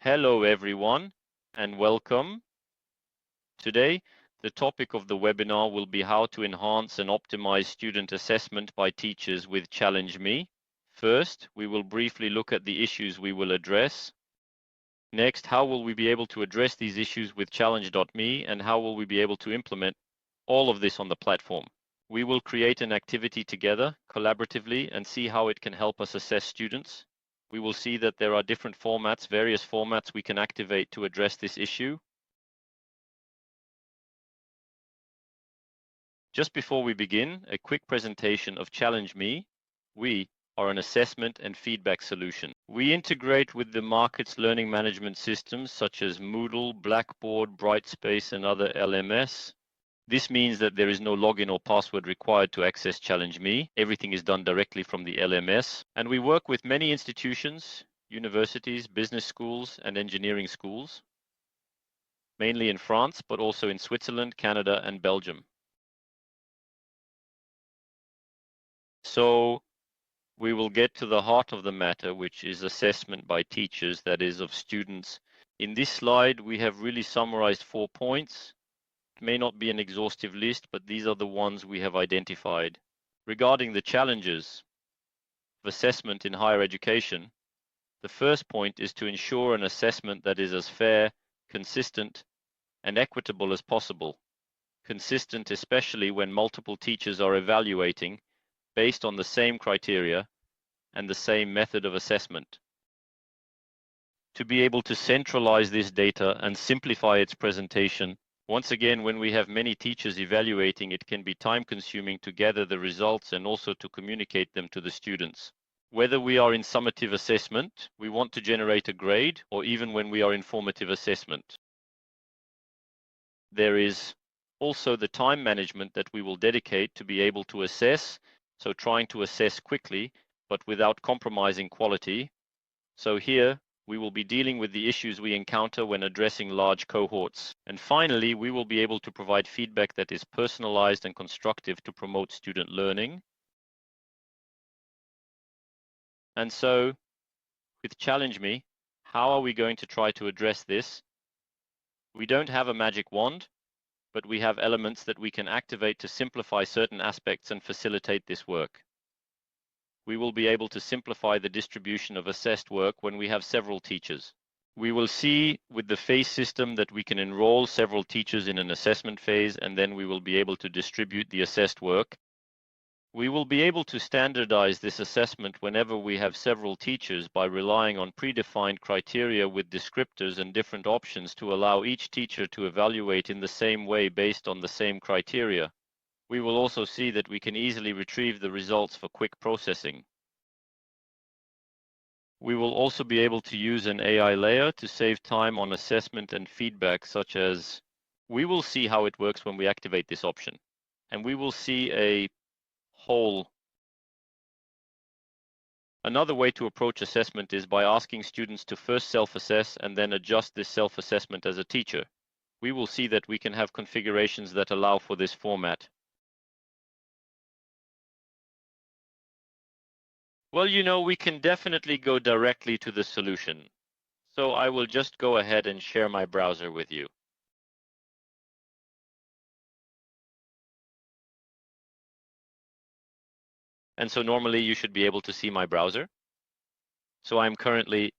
Hello everyone and welcome. Today, the topic of the webinar will be how to enhance and optimize student assessment by teachers with Challenge Me. First, we will briefly look at the issues we will address. Next, how will we be able to address these issues with Challenge.me and how will we be able to implement all of this on the platform? We will create an activity together, collaboratively, and see how it can help us assess students. We will see that there are different formats, various formats we can activate to address this issue. Just before we begin, a quick presentation of Challenge Me. We are an assessment and feedback solution. We integrate with the market's learning management systems such as Moodle, Blackboard, Brightspace, and other LMS. This means that there is no login or password required to access Challenge Me. Everything is done directly from the LMS. And we work with many institutions, universities, business schools, and engineering schools, mainly in France, but also in Switzerland, Canada, and Belgium. So we will get to the heart of the matter, which is assessment by teachers, that is, of students. In this slide, we have really summarized 4 points. It may not be an exhaustive list, but these are the ones we have identified. Regarding the challenges of assessment in higher education, the first point is to ensure an assessment that is as fair, consistent, and equitable as possible. Consistent especially when multiple teachers are evaluating based on the same criteria and the same method of assessment. To be able to centralize this data and simplify its presentation, once again, when we have many teachers evaluating, it can be time-consuming to gather the results and also to communicate them to the students. Whether we are in summative assessment, we want to generate a grade, or even when we are in formative assessment. There is also the time management that we will dedicate to be able to assess, so trying to assess quickly, but without compromising quality. So here, we will be dealing with the issues we encounter when addressing large cohorts. And finally, we will be able to provide feedback that is personalized and constructive to promote student learning. And so, with Challenge Me, how are we going to try to address this? We don't have a magic wand, but we have elements that we can activate to simplify certain aspects and facilitate this work. We will be able to simplify the distribution of assessed work when we have several teachers. We will see with the phase system that we can enroll several teachers in an assessment phase, and then we will be able to distribute the assessed work. We will be able to standardize this assessment whenever we have several teachers by relying on predefined criteria with descriptors and different options to allow each teacher to evaluate in the same way based on the same criteria. We will also see that we can easily retrieve the results for quick processing. We will also be able to use an AI layer to save time on assessment and feedback, such as we will see how it works when we activate this option. And we will see a whole. Another way to approach assessment is by asking students to first self-assess and then adjust this self-assessment as a teacher. We will see that we can have configurations that allow for this format. Well, we can definitely go directly to the solution. So I will just go ahead and share my browser with you. And so normally you should be able to see my browser. So I'm currently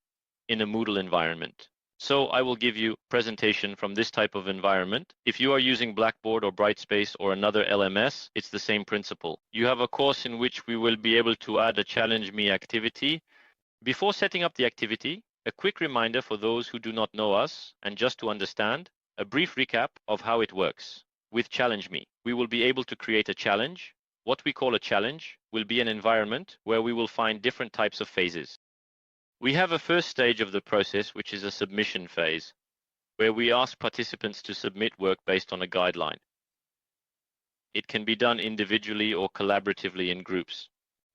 in a Moodle environment. So I will give you a presentation from this type of environment. If you are using Blackboard or Brightspace or another LMS, it's the same principle. You have a course in which we will be able to add a Challenge Me activity. Before setting up the activity, a quick reminder for those who do not know us, and just to understand, a brief recap of how it works. With Challenge Me, we will be able to create a challenge. What we call a challenge will be an environment where we will find different types of phases. We have a first stage of the process, which is a submission phase, where we ask participants to submit work based on a guideline. It can be done individually or collaboratively in groups.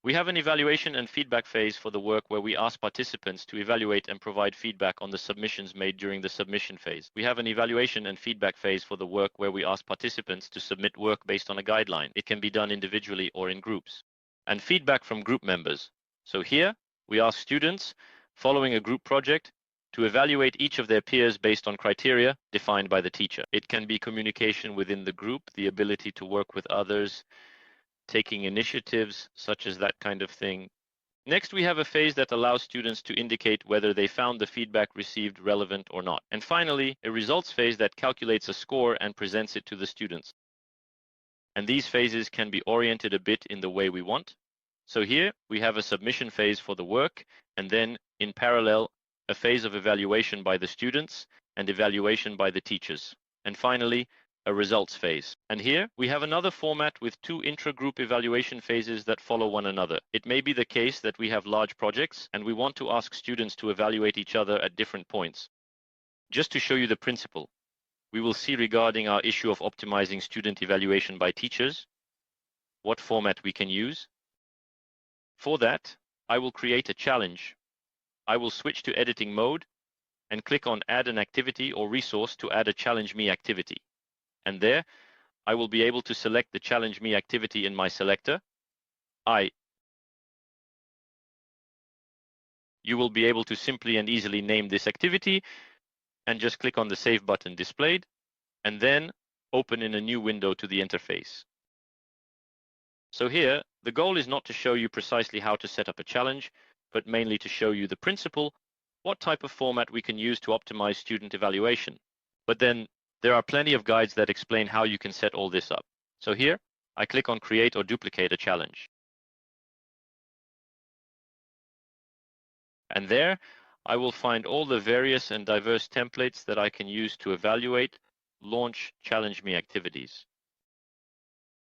We have an evaluation and feedback phase for the work where we ask participants to evaluate and provide feedback on the submissions made during the submission phase. We have an evaluation and feedback phase for the work where we ask participants to submit work based on a guideline. It can be done individually or in groups. And feedback from group members. So here, we ask students, following a group project, to evaluate each of their peers based on criteria defined by the teacher. It can be communication within the group, the ability to work with others, taking initiatives, such as that kind of thing. Next, we have a phase that allows students to indicate whether they found the feedback received relevant or not. And finally, a results phase that calculates a score and presents it to the students. And these phases can be oriented a bit in the way we want. So here we have a submission phase for the work, and then in parallel, a phase of evaluation by the students and evaluation by the teachers. And finally, a results phase. And here we have another format with two intra-group evaluation phases that follow one another. It may be the case that we have large projects and we want to ask students to evaluate each other at different points. Just to show you the principle, we will see regarding our issue of optimizing student evaluation by teachers, what format we can use. For that, I will create a challenge. I will switch to editing mode and click on Add an activity or resource to add a Challenge Me activity. And there, I will be able to select the Challenge Me activity in my selector. You will be able to simply and easily name this activity and just click on the Save button displayed, and then open in a new window to the interface. So here, the goal is not to show you precisely how to set up a challenge, but mainly to show you the principle, what type of format we can use to optimize student evaluation. But then there are plenty of guides that explain how you can set all this up. So here, I click on Create or Duplicate a Challenge. And there, I will find all the various and diverse templates that I can use to evaluate, launch Challenge Me activities.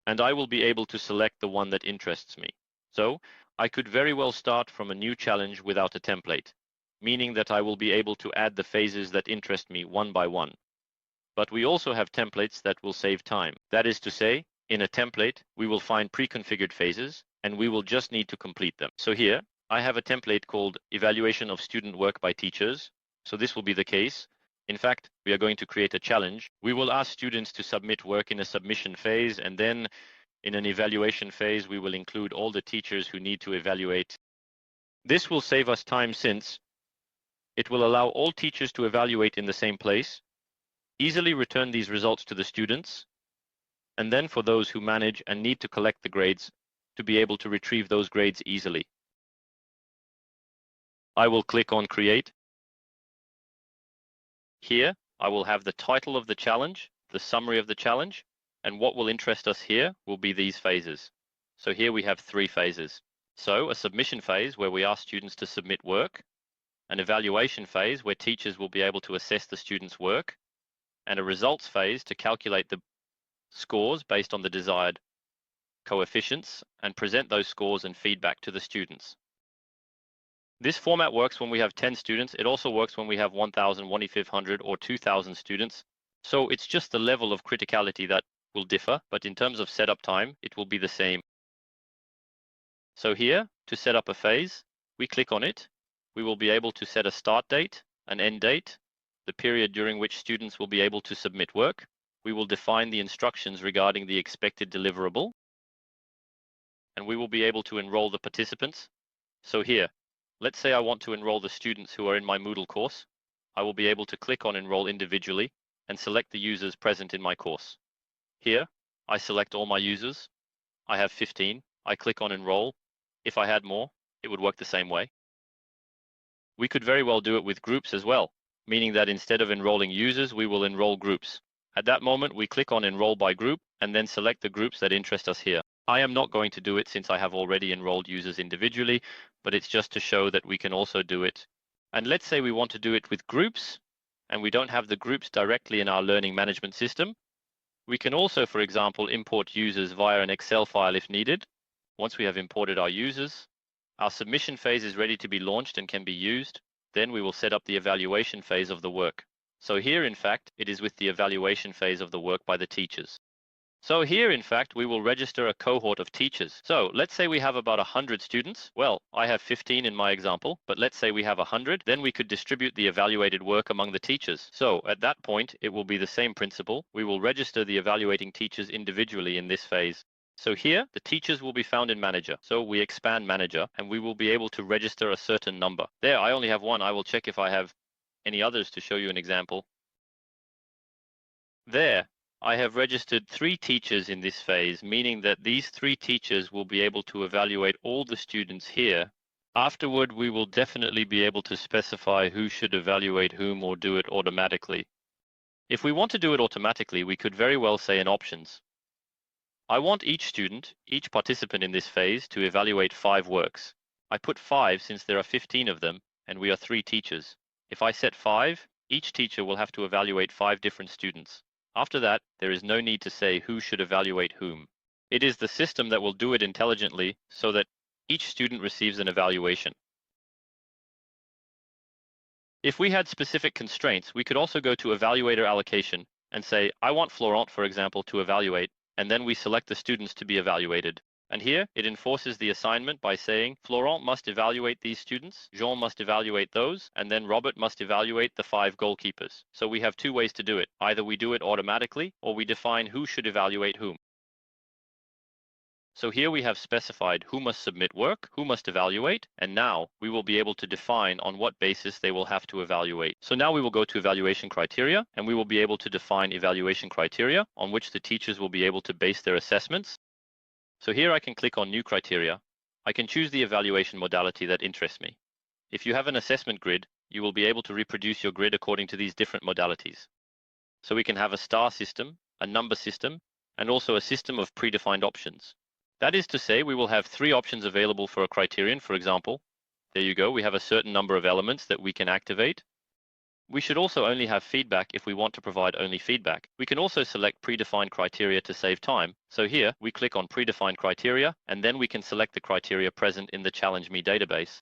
And I will be able to select the one that interests me. So I could very well start from a new challenge without a template, meaning that I will be able to add the phases that interest me one by one. But we also have templates that will save time. That is to say, in a template, we will find pre-configured phases, and we will just need to complete them. So here, I have a template called Evaluation of Student Work by Teachers. So this will be the case. In fact, we are going to create a challenge. We will ask students to submit work in a submission phase, and then in an evaluation phase, we will include all the teachers who need to evaluate. This will save us time since it will allow all teachers to evaluate in the same place, easily return these results to the students, and then for those who manage and need to collect the grades, to be able to retrieve those grades easily. I will click on Create. Here, I will have the title of the challenge, the summary of the challenge, and what will interest us here will be these phases. So here we have 3 phases. So a submission phase where we ask students to submit work, an evaluation phase where teachers will be able to assess the students' work, and a results phase to calculate the scores based on the desired coefficients and present those scores and feedback to the students. This format works when we have 10 students. It also works when we have 1,000, 1,500, or 2,000 students. So it's just the level of criticality that will differ, but in terms of setup time, it will be the same. So here, to set up a phase, we click on it. We will be able to set a start date, an end date, the period during which students will be able to submit work. We will define the instructions regarding the expected deliverable, and we will be able to enroll the participants. So here, let's say I want to enroll the students who are in my Moodle course. I will be able to click on Enroll individually and select the users present in my course. Here, I select all my users. I have 15. I click on Enroll. If I had more, it would work the same way. We could very well do it with groups as well, meaning that instead of enrolling users, we will enroll groups. At that moment, we click on Enroll by Group and then select the groups that interest us here. I am not going to do it since I have already enrolled users individually, but it's just to show that we can also do it. And let's say we want to do it with groups, and we don't have the groups directly in our learning management system. We can also, for example, import users via an Excel file if needed. Once we have imported our users, our submission phase is ready to be launched and can be used. Then we will set up the evaluation phase of the work. So here, in fact, it is with the evaluation phase of the work by the teachers. So here, in fact, we will register a cohort of teachers. So let's say we have about 100 students. Well, I have 15 in my example, but let's say we have 100, then we could distribute the evaluated work among the teachers. So at that point, it will be the same principle. We will register the evaluating teachers individually in this phase. So here, the teachers will be found in Manager. So we expand Manager, and we will be able to register a certain number. There, I only have 1. I will check if I have any others to show you an example. There, I have registered 3 teachers in this phase, meaning that these 3 teachers will be able to evaluate all the students here. Afterward, we will definitely be able to specify who should evaluate whom or do it automatically. If we want to do it automatically, we could very well say in options, I want each student, each participant in this phase, to evaluate 5 works. I put 5 since there are 15 of them, and we are 3 teachers. If I set 5, each teacher will have to evaluate 5 different students. After that, there is no need to say who should evaluate whom. It is the system that will do it intelligently so that each student receives an evaluation. If we had specific constraints, we could also go to evaluator allocation and say, I want Florent, for example, to evaluate, and then we select the students to be evaluated. And here, it enforces the assignment by saying, Florent must evaluate these students, Jean must evaluate those, and then Robert must evaluate the 5 goalkeepers. So we have 2 ways to do it. Either we do it automatically, or we define who should evaluate whom. So here we have specified who must submit work, who must evaluate, and now we will be able to define on what basis they will have to evaluate. So now we will go to evaluation criteria, and we will be able to define evaluation criteria on which the teachers will be able to base their assessments. So here I can click on New Criteria. I can choose the evaluation modality that interests me. If you have an assessment grid, you will be able to reproduce your grid according to these different modalities. So we can have a star system, a number system, and also a system of predefined options. That is to say, we will have 3 options available for a criterion, for example. There you go, we have a certain number of elements that we can activate. We should also only have feedback if we want to provide only feedback. We can also select predefined criteria to save time. So here, we click on predefined criteria, and then we can select the criteria present in the Challenge Me database.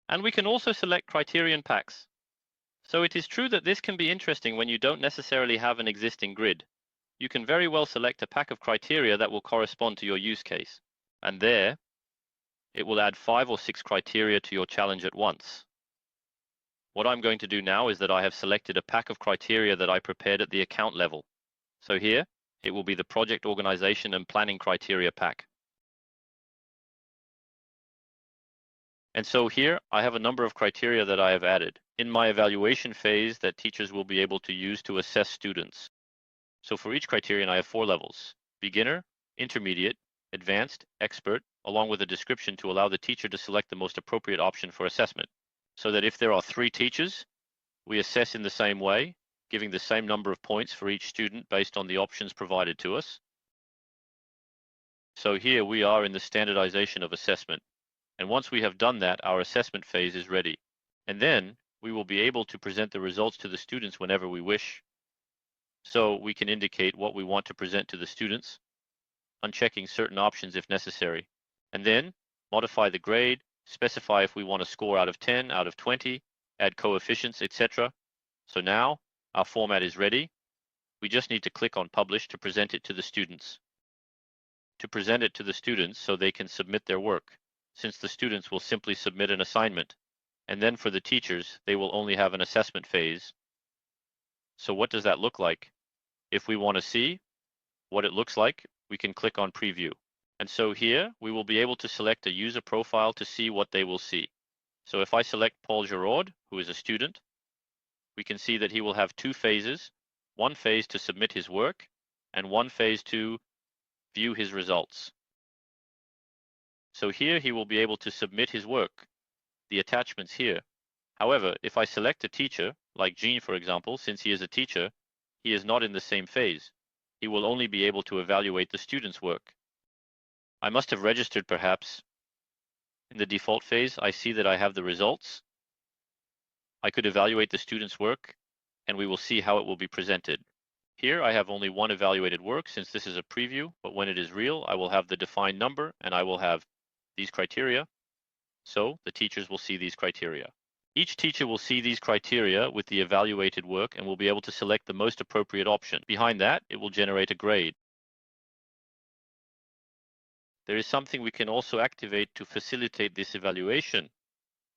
And we can also select criterion packs. So it is true that this can be interesting when you don't necessarily have an existing grid. You can very well select a pack of criteria that will correspond to your use case. And there, it will add 5 or 6 criteria to your challenge at once. What I'm going to do now is that I have selected a pack of criteria that I prepared at the account level. So here, it will be the project organization and planning criteria pack. And so here, I have a number of criteria that I have added in my evaluation phase that teachers will be able to use to assess students. So for each criterion, I have 4 levels: beginner, intermediate, advanced, expert, along with a description to allow the teacher to select the most appropriate option for assessment. So that if there are 3 teachers, we assess in the same way, giving the same number of points for each student based on the options provided to us. So here we are in the standardization of assessment. And once we have done that, our assessment phase is ready. And then we will be able to present the results to the students whenever we wish. So we can indicate what we want to present to the students, unchecking certain options if necessary, and then modify the grade, specify if we want to score out of 10, out of 20, add coefficients, etc. So now our format is ready. We just need to click on Publish to present it to the students. To present it to the students so they can submit their work, since the students will simply submit an assignment. And then for the teachers, they will only have an assessment phase. So what does that look like? If we want to see what it looks like, we can click on Preview. And so here, we will be able to select a user profile to see what they will see. So if I select Paul Giraud, who is a student, we can see that he will have 2 phases, one phase to submit his work, and one phase to view his results. So here he will be able to submit his work, the attachments here. However, if I select a teacher, like Jean for example, since he is a teacher, he is not in the same phase. He will only be able to evaluate the student's work. I must have registered perhaps. In the default phase, I see that I have the results. I could evaluate the student's work, and we will see how it will be presented. Here I have only one evaluated work since this is a preview, but when it is real, I will have the defined number and I will have these criteria. So the teachers will see these criteria. Each teacher will see these criteria with the evaluated work and will be able to select the most appropriate option. Behind that, it will generate a grade. There is something we can also activate to facilitate this evaluation.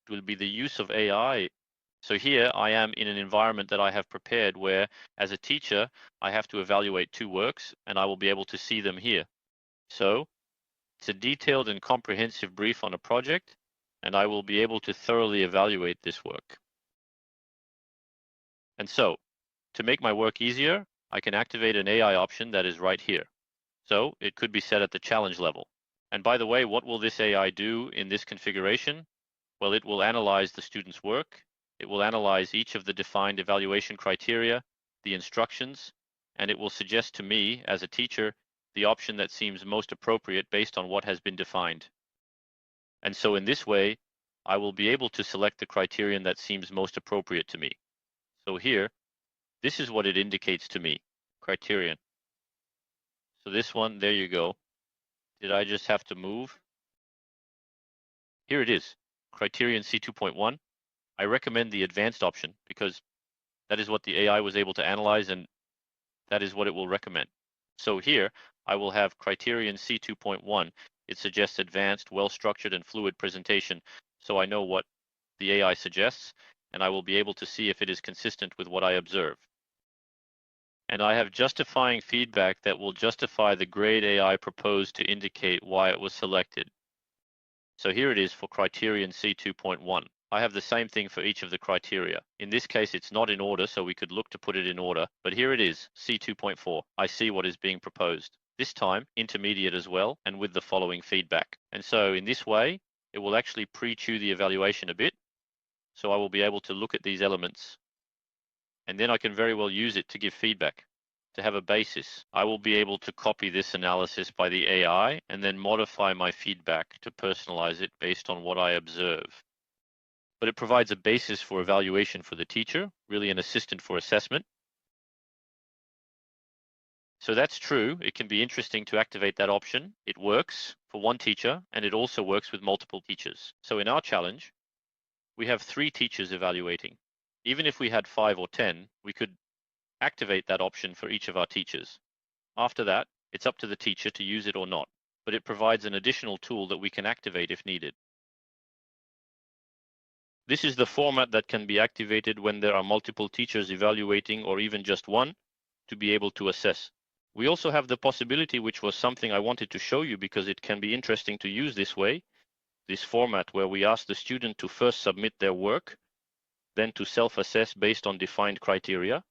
It will be the use of AI. So here I am in an environment that I have prepared where, as a teacher, I have to evaluate 2 works and I will be able to see them here. So it's a detailed and comprehensive brief on a project, and I will be able to thoroughly evaluate this work. And so, to make my work easier, I can activate an AI option that is right here. So it could be set at the challenge level. And by the way, what will this AI do in this configuration? Well, it will analyze the student's work. It will analyze each of the defined evaluation criteria, the instructions, and it will suggest to me, as a teacher, the option that seems most appropriate based on what has been defined. And so in this way, I will be able to select the criterion that seems most appropriate to me. So here, this is what it indicates to me, criterion. So this one, there you go. Did I just have to move? Here it is, criterion C2.1. I recommend the advanced option because that is what the AI was able to analyze and that is what it will recommend. So here, I will have criterion C2.1. It suggests advanced, well-structured, and fluid presentation. So I know what the AI suggests, and I will be able to see if it is consistent with what I observe. And I have justifying feedback that will justify the grade AI proposed to indicate why it was selected. So here it is for criterion C2.1. I have the same thing for each of the criteria. In this case, it's not in order, so we could look to put it in order, but here it is, C2.4. I see what is being proposed. This time, intermediate as well, and with the following feedback. And so in this way, it will actually pre-chew the evaluation a bit. So I will be able to look at these elements. And then I can very well use it to give feedback, to have a basis. I will be able to copy this analysis by the AI and then modify my feedback to personalize it based on what I observe. But it provides a basis for evaluation for the teacher, really an assistant for assessment. So that's true. It can be interesting to activate that option. It works for one teacher, and it also works with multiple teachers. So in our challenge, we have 3 teachers evaluating. Even if we had 5 or 10, we could activate that option for each of our teachers. After that, it's up to the teacher to use it or not, but it provides an additional tool that we can activate if needed. This is the format that can be activated when there are multiple teachers evaluating or even just one to be able to assess. We also have the possibility, which was something I wanted to show you because it can be interesting to use this way, this format where we ask the student to first submit their work, then to self-assess based on defined criteria,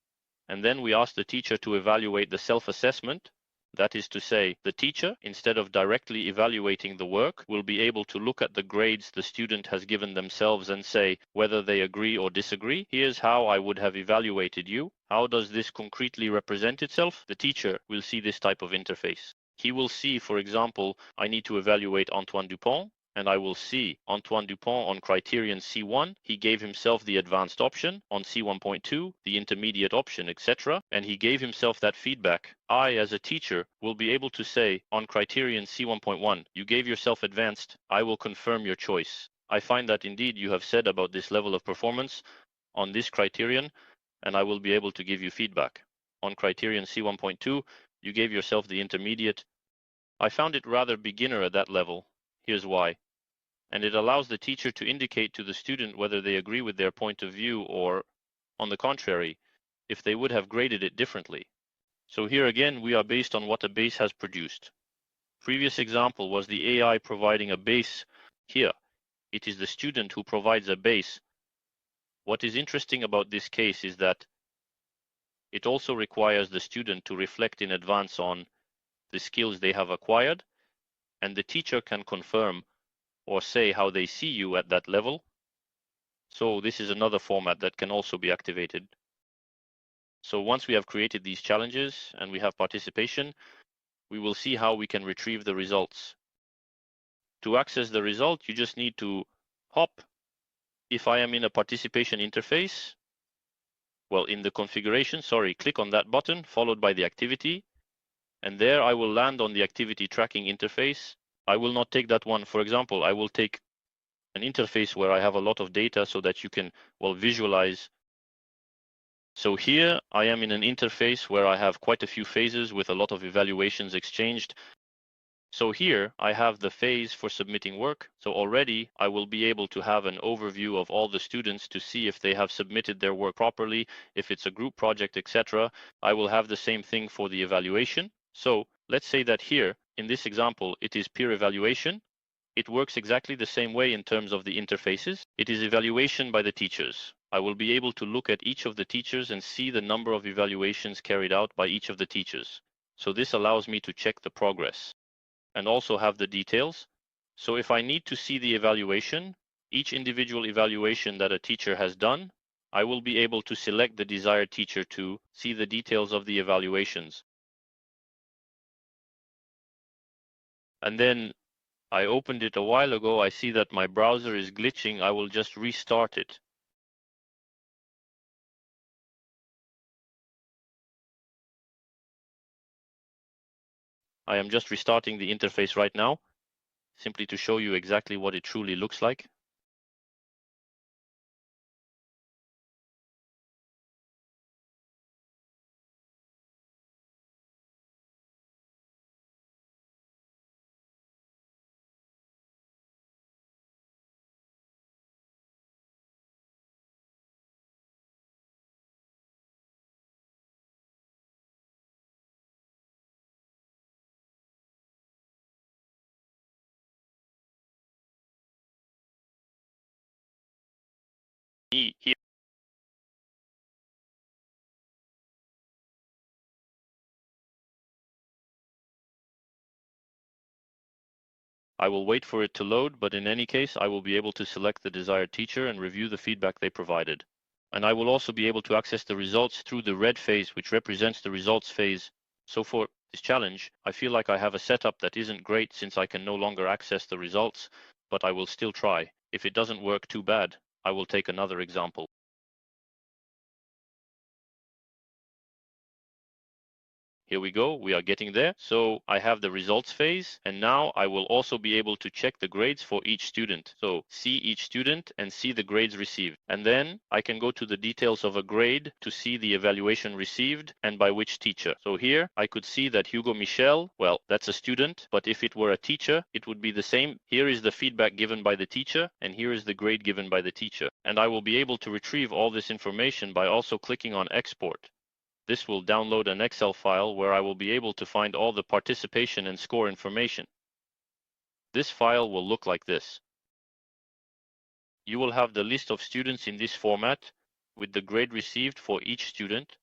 and then we ask the teacher to evaluate the self-assessment. That is to say, the teacher, instead of directly evaluating the work, will be able to look at the grades the student has given themselves and say whether they agree or disagree. Here's how I would have evaluated you. How does this concretely represent itself? The teacher will see this type of interface. He will see, for example, I need to evaluate Antoine Dupont, and I will see Antoine Dupont on criterion C1. He gave himself the advanced option, on C1.2, the intermediate option, etc. And he gave himself that feedback. I, as a teacher, will be able to say on criterion C1.1, you gave yourself advanced, I will confirm your choice. I find that indeed you have said about this level of performance on this criterion, and I will be able to give you feedback. On criterion C1.2, you gave yourself the intermediate. I found it rather beginner at that level. Here's why. And it allows the teacher to indicate to the student whether they agree with their point of view or, on the contrary, if they would have graded it differently. So here again, we are based on what a base has produced. Previous example was the AI providing a base. Here, it is the student who provides a base. What is interesting about this case is that it also requires the student to reflect in advance on the skills they have acquired, and the teacher can confirm or say how they see you at that level. So this is another format that can also be activated. So once we have created these challenges and we have participation, we will see how we can retrieve the results. To access the result, you just need to hop. If I am in a participation interface, well, in the configuration, click on that button followed by the activity. And there I will land on the activity tracking interface. I will not take that one. For example, I will take an interface where I have a lot of data so that you can, visualize. So here I am in an interface where I have quite a few phases with a lot of evaluations exchanged. So here I have the phase for submitting work. So already I will be able to have an overview of all the students to see if they have submitted their work properly, if it's a group project, etc. I will have the same thing for the evaluation. So let's say that here, in this example, it is peer evaluation. It works exactly the same way in terms of the interfaces. It is evaluation by the teachers. I will be able to look at each of the teachers and see the number of evaluations carried out by each of the teachers. So this allows me to check the progress and also have the details. So if I need to see the evaluation, each individual evaluation that a teacher has done, I will be able to select the desired teacher to see the details of the evaluations. And then I opened it a while ago. I see that my browser is glitching. I will just restart it. I am just restarting the interface right now, simply to show you exactly what it truly looks like. Here. I will wait for it to load, but in any case, I will be able to select the desired teacher and review the feedback they provided. And I will also be able to access the results through the red phase, which represents the results phase. So for this challenge, I feel like I have a setup that isn't great since I can no longer access the results, but I will still try. If it doesn't work too bad, I will take another example. Here we go, we are getting there. So I have the results phase, and now I will also be able to check the grades for each student. So see each student and see the grades received. And then I can go to the details of a grade to see the evaluation received and by which teacher. So here I could see that Hugo Michel, well, that's a student, but if it were a teacher, it would be the same. Here is the feedback given by the teacher, and here is the grade given by the teacher. And I will be able to retrieve all this information by also clicking on export. This will download an Excel file where I will be able to find all the participation and score information. This file will look like this. You will have the list of students in this format with the grade received for each student,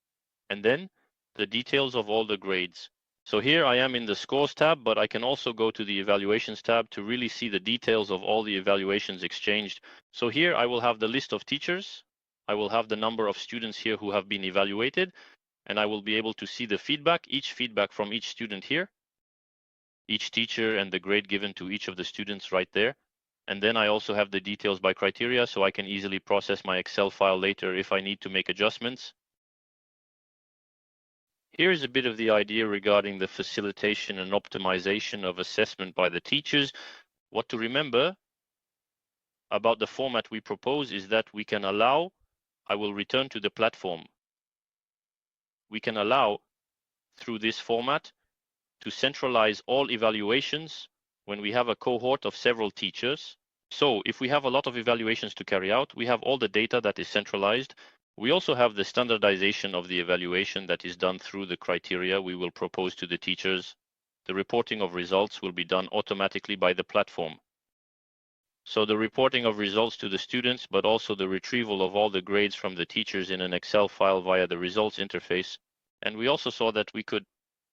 and then the details of all the grades. So here I am in the scores tab, but I can also go to the evaluations tab to really see the details of all the evaluations exchanged. So here I will have the list of teachers. I will have the number of students here who have been evaluated, and I will be able to see the feedback, each feedback from each student here, each teacher and the grade given to each of the students right there. And then I also have the details by criteria, so I can easily process my Excel file later if I need to make adjustments. Here's a bit of the idea regarding the facilitation and optimization of assessment by the teachers. What to remember about the format we propose is that we can allow, I will return to the platform. We can allow, through this format, to centralize all evaluations when we have a cohort of several teachers. So if we have a lot of evaluations to carry out, we have all the data that is centralized. We also have the standardization of the evaluation that is done through the criteria we will propose to the teachers. The reporting of results will be done automatically by the platform. So the reporting of results to the students, but also the retrieval of all the grades from the teachers in an Excel file via the results interface. And we also saw that we could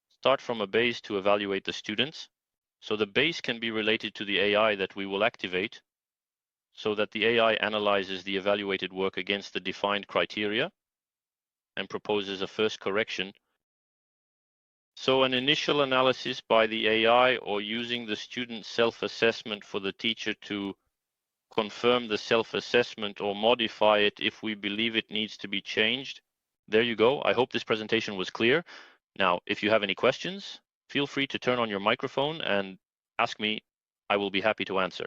start from a base to evaluate the students. So the base can be related to the AI that we will activate, so that the AI analyzes the evaluated work against the defined criteria and proposes a first correction. So an initial analysis by the AI or using the student self-assessment for the teacher to confirm the self-assessment or modify it if we believe it needs to be changed. There you go. I hope this presentation was clear. Now, if you have any questions, feel free to turn on your microphone and ask me. I will be happy to answer.